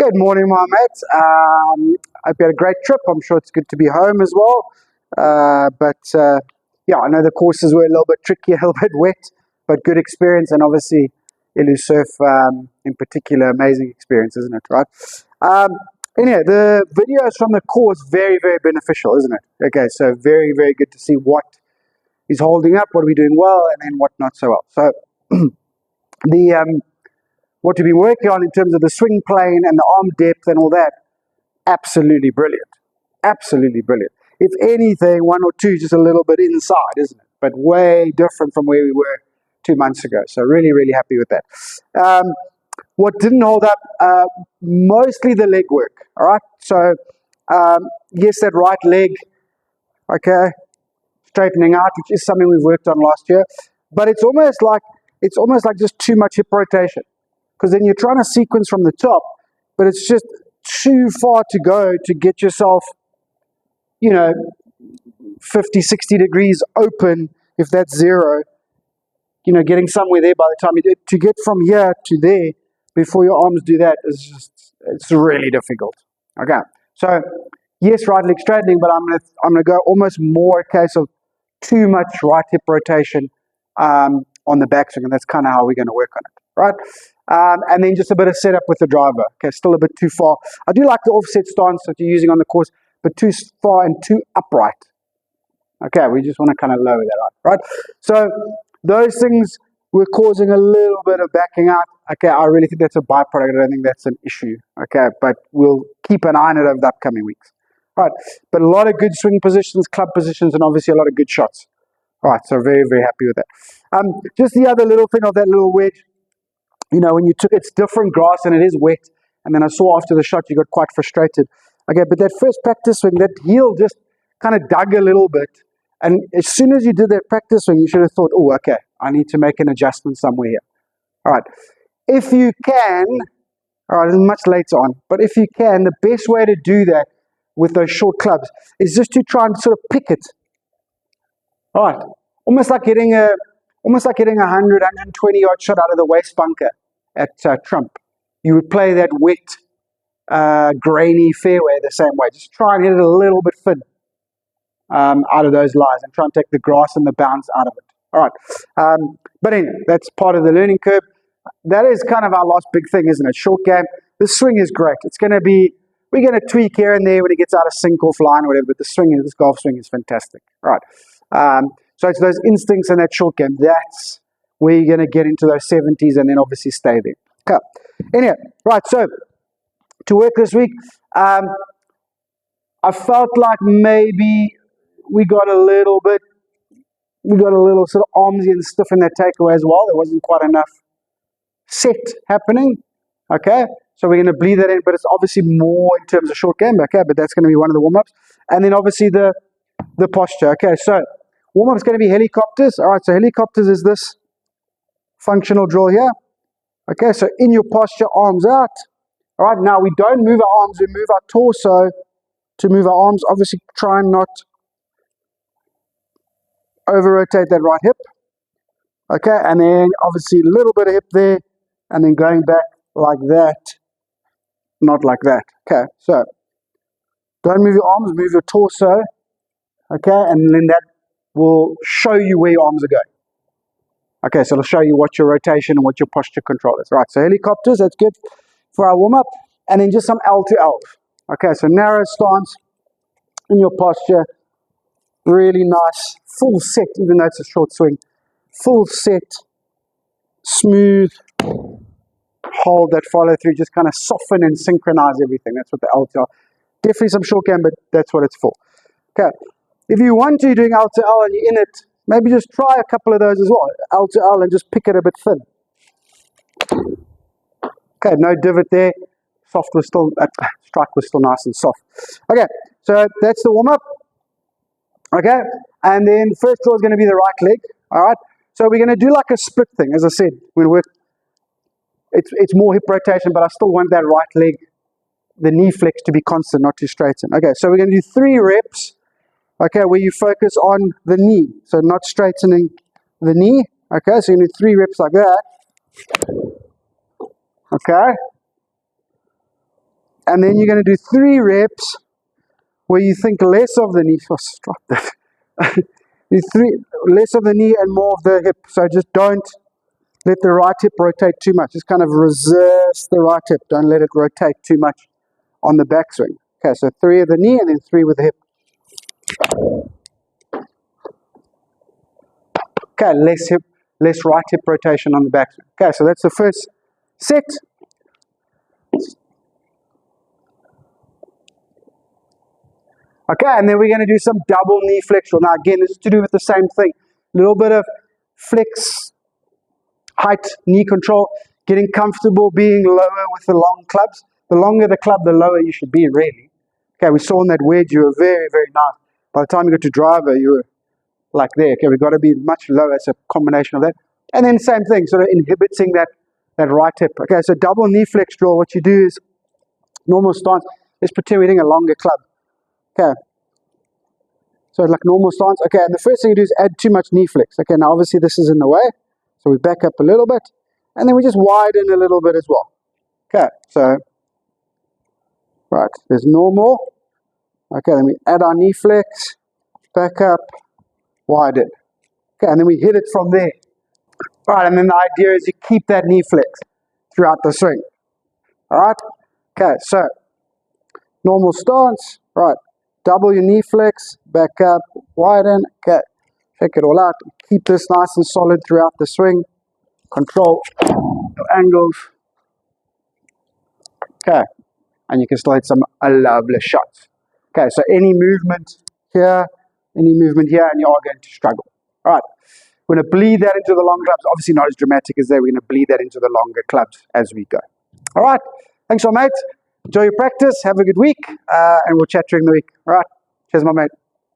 Good morning, my mates. Hope you had a great trip. I'm sure it's good to be home as well. Yeah, I know the courses were a little bit tricky, a little bit wet, but good experience. And obviously, Ilu Surf in particular, amazing experience, isn't it? Right? Anyway, the videos from the course, very, very beneficial, isn't it? Okay, so very, very good to see what is holding up, what are we doing well, and then what not so well. So what we've been working on in terms of the swing plane and the arm depth and all that, absolutely brilliant. Absolutely brilliant. If anything, one or two just a little bit inside, isn't it? But way different from where we were 2 months ago. So really, really happy with that. What didn't hold up, mostly the leg work. All right. So yes, that right leg, okay, straightening out, which is something we've worked on last year. But it's almost like just too much hip rotation. Because then you're trying to sequence from the top, but it's just too far to go to get yourself, 50, 60 degrees open, if that's zero, getting somewhere there by the time you do it. To get from here to there before your arms do that it's really difficult. Okay, so yes, right leg straightening, but I'm gonna go almost more a case of too much right hip rotation on the backswing, and that's kind of how we're going to work on it, right? And then just a bit of setup with the driver. Okay, still a bit too far. I do like the offset stance that you're using on the course, but too far and too upright. Okay, we just want to kind of lower that out, right? So those things were causing a little bit of backing out. Okay, I really think that's a byproduct. I don't think that's an issue. Okay, but we'll keep an eye on it over the upcoming weeks. Right, but a lot of good swing positions, club positions, and obviously a lot of good shots. All right, so very, very happy with that. Just the other little thing of that little wedge, when you took, it's different grass and it is wet, and then I saw after the shot you got quite frustrated. Okay, but that first practice swing, that heel just kind of dug a little bit, and as soon as you did that practice swing, you should have thought, oh, okay, I need to make an adjustment somewhere here. All right, if you can, all right, it's much later on, but if you can, the best way to do that with those short clubs is just to try and sort of pick it. All right, almost like hitting a 100, 120 yard shot out of the waist bunker at Trump. You would play that wet, grainy fairway the same way. Just try and hit it a little bit thin out of those lies and try and take the grass and the bounce out of it. All right, but anyway, that's part of the learning curve. That is kind of our last big thing, isn't it? Short game. The swing is great. We're going to tweak here and there when it gets out of sync or flying or whatever, but this golf swing is fantastic. All right. So it's those instincts and that short game. That's where you're going to get into those 70s and then obviously stay there. Okay. Anyway, right. So to work this week, I felt like maybe we got a little sort of armsy and stiff in that takeaway as well. There wasn't quite enough set happening. Okay. So we're going to bleed that in, but it's obviously more in terms of short game. Okay. But that's going to be one of the warm-ups. And then obviously the posture. Okay. So warm-up is going to be helicopters. All right, so helicopters is this functional drill here. Okay, so in your posture, arms out. All right, now we don't move our arms, we move our torso to move our arms. Obviously, try and not over-rotate that right hip. Okay, and then obviously a little bit of hip there, and then going back like that, not like that. Okay, so don't move your arms, move your torso. Okay, and then that will show you where your arms are going. Okay, so it'll show you what your rotation and what your posture control is. Right, so helicopters, that's good for our warm-up. And then just some L to L. Okay, so narrow stance in your posture. Really nice. Full set, even though it's a short swing. Full set, smooth, hold that follow through. Just kind of soften and synchronize everything. That's what the L to L. Definitely some short game, but that's what it's for. Okay. If you want to doing L to L and you're in it, maybe just try a couple of those as well. L to L and just pick it a bit thin. Okay, no divot there. Strike was still nice and soft. Okay, so that's the warm-up. Okay, and then first drill is going to be the right leg. All right, so we're going to do like a split thing. As I said, it's more hip rotation, but I still want that right leg, the knee flex to be constant, not to straighten. Okay, so we're going to do 3 reps. Okay, where you focus on the knee, so not straightening the knee. Okay, so you do 3 reps like that. Okay. And then you're going to do 3 reps where you think less of the knee. Oh, stop that. Less of the knee and more of the hip. So just don't let the right hip rotate too much. Just kind of resist the right hip. Don't let it rotate too much on the backswing. Okay, so 3 of the knee and then 3 with the hip. Okay, less right hip rotation on the backswing. Okay, so that's the first set. Okay, and then we're going to do some double knee flex drill. Now again, this is to do with the same thing. A little bit of flex, height, knee control, getting comfortable being lower with the long clubs. The longer the club, the lower you should be, really. Okay, we saw in that wedge, you were very, very nice. By the time you got to driver, you were like there. Okay, we've got to be much lower. It's a combination of that. And then same thing, sort of inhibiting that right hip. Okay, so double knee flex drill, what you do is normal stance. Let's pretend we're hitting a longer club. Okay, so like normal stance. Okay, and the first thing you do is add too much knee flex. Okay, now obviously this is in the way, so we back up a little bit, and then we just widen a little bit as well. Okay, so, right, there's normal. Okay, then we add our knee flex, back up, widen. Okay, and then we hit it from there. All right, and then the idea is you keep that knee flex throughout the swing. All right, okay, so normal stance, right. Double your knee flex, back up, widen, okay, check it all out. Keep this nice and solid throughout the swing. Control your angles. Okay, and you can still hit some lovely shots. Okay, so any movement here, and you are going to struggle. All right, we're going to bleed that into the long clubs. Obviously not as dramatic as that. We're going to bleed that into the longer clubs as we go. All right, thanks, my mate. Enjoy your practice. Have a good week, and we'll chat during the week. All right. Cheers, my mate.